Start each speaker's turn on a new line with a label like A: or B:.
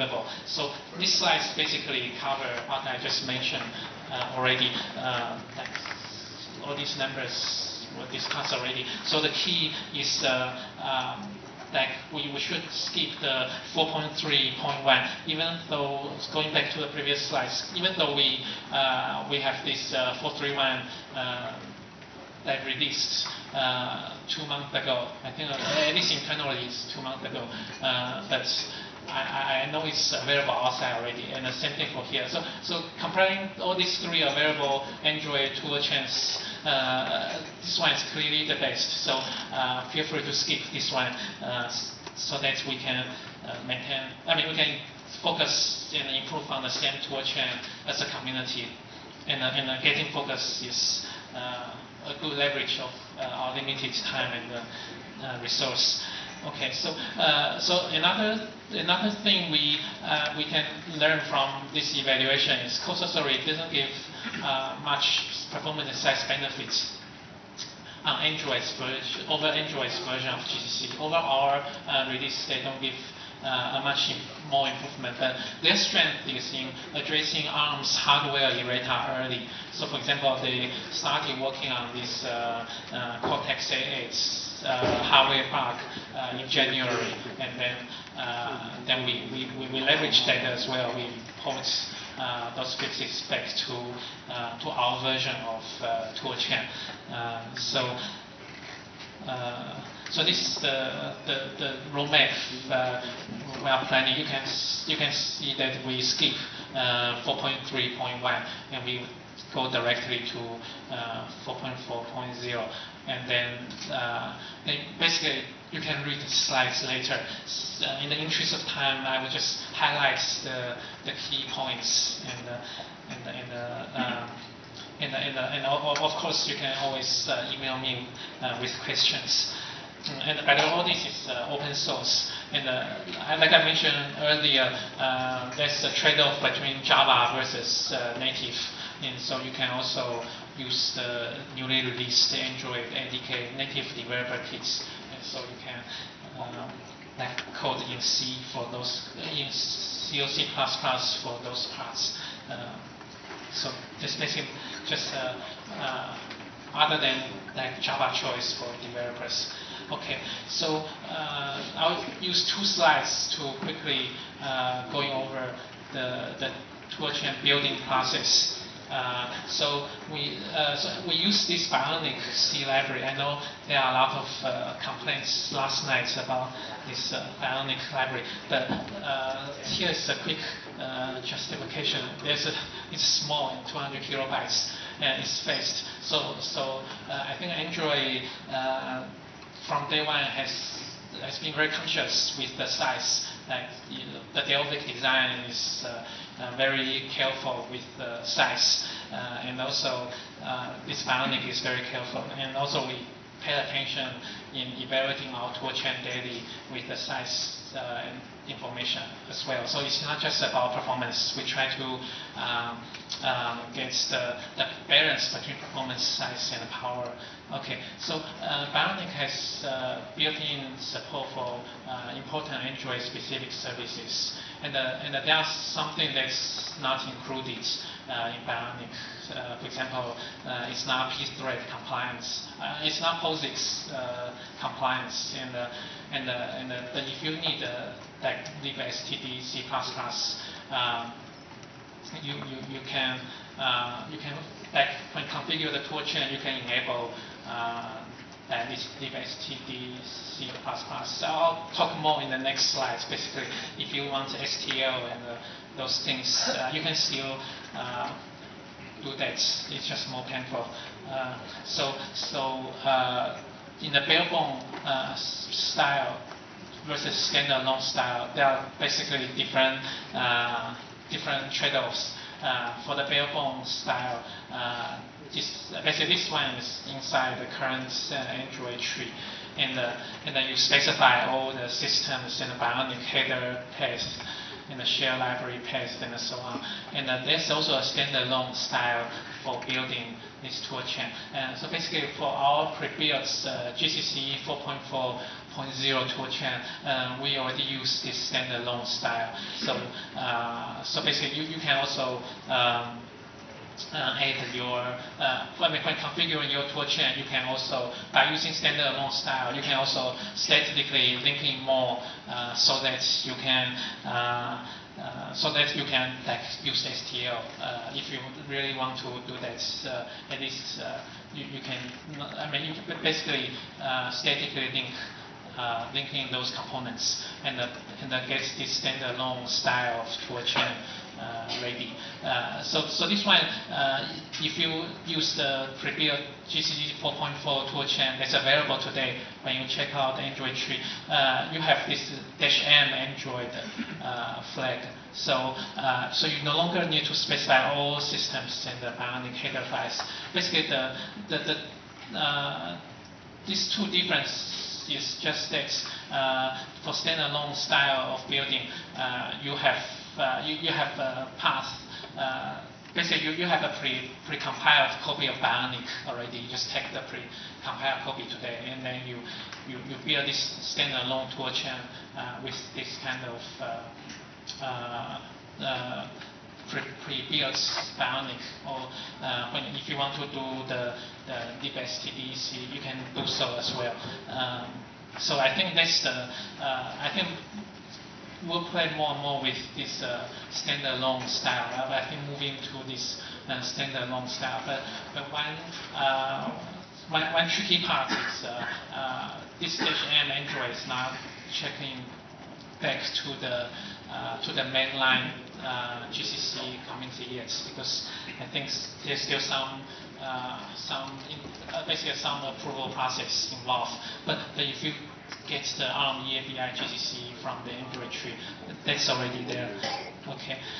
A: achievable. So these slides basically cover what I just mentioned already. All these numbers were discussed already. So the key is like we should skip the 4.3.1, even though, going back to the previous slides, even though we have this 431 that released 2 months ago. I think at least internally it's 2 months ago. But I know it's available outside already, and the same thing for here. So comparing all these three available Android toolchains, this one is clearly the best. So feel free to skip this one so that we can maintain. I mean, we can focus and improve on the same toolchain as a community, and getting focus is a good leverage of our limited time and resource. Okay, so another thing we can learn from this evaluation is COSCUP doesn't give much performance and size benefits on Android's version over Android's version of GCC. Over our release, they don't give a much more improvement. But their strength is in addressing ARM's hardware errata early. So, for example, they started working on this Cortex-A8 hardware bug in January, and then we leverage that as well. We port those fixes back to our version of Toolchain. So this is the roadmap we are planning. You can see that we skip 4.3.1 and we go directly to 4.4.0, and then basically you can read the slides later. In the interest of time, I will just highlight the key points and of course you can always email me with questions. And by the way, all this is open source. And like I mentioned earlier, there's a trade-off between Java versus native. And so you can also use the newly released Android NDK native developer kits. And so you can like code in C for those, in C or C++ for those parts. So this basically just other than like Java choice for developers. Okay, so I'll use 2 slides to quickly going over the Toolchain building process. So we use this Bionic C library. I know there are a lot of complaints last night about this Bionic library, but here is a quick justification. It's small, 200 kilobytes, and it's fast. So I think Android from day one has been very conscious with the size. Like the Delphic design is very careful with the size, and also this Bionic is very careful. And also we pay attention in evaluating our Toolchain daily with the size and information as well. So it's not just about performance. We try to get the balance between performance, size, and power. Okay, so Bionic has built-in support for important Android-specific services, and there's something that's not included in Bionic. For example, it's not pthread compliance. It's not POSIX compliance, and if you need like libstd C++, you can like when configure the Toolchain, you can enable this libstd C++. I'll talk more in the next slides. Basically, if you want STL and those things, you can still do that. It's just more painful. In the barebone style versus standalone style, there are basically different trade-offs. For the barebone style, basically this one is inside the current Android tree, and then you specify all the systems and the Bionic header path and the share library path and so on. And there's also a standalone style for building this Toolchain. So basically for our pre-built GCC 4.4 Toolchain, we already use this standalone style. So basically, you can also add your, when configuring your Toolchain, you can also, by using standalone style, you can also statically link in more so that you can like use STL. If you really want to do that, at least you can. I mean, you can basically statically linking those components and get this standalone style of Toolchain ready. So this one, if you use the pre-built GCC 4.4 Toolchain that's available today, when you check out the Android tree, you have this -m Android flag. So you no longer need to specify all systems and the Bionic header files. Basically, these two differences is just that for standalone style of building, you have a path. Basically, you have a pre-compiled copy of Bionic already. You just take the pre-compiled copy today, and then you build this standalone Toolchain with this kind of pre-built Bionic. Or if you want to do the libstdec, you can do so as well. So I think that's I think we'll play more and more with this standalone style. I think moving to this standalone style. But one tricky part is this -m Android is not checking back to the mainline GCC community yet, because I think there's still basically some approval process involved. But if you get the ARM EABI GCC from the Android tree, that's already there.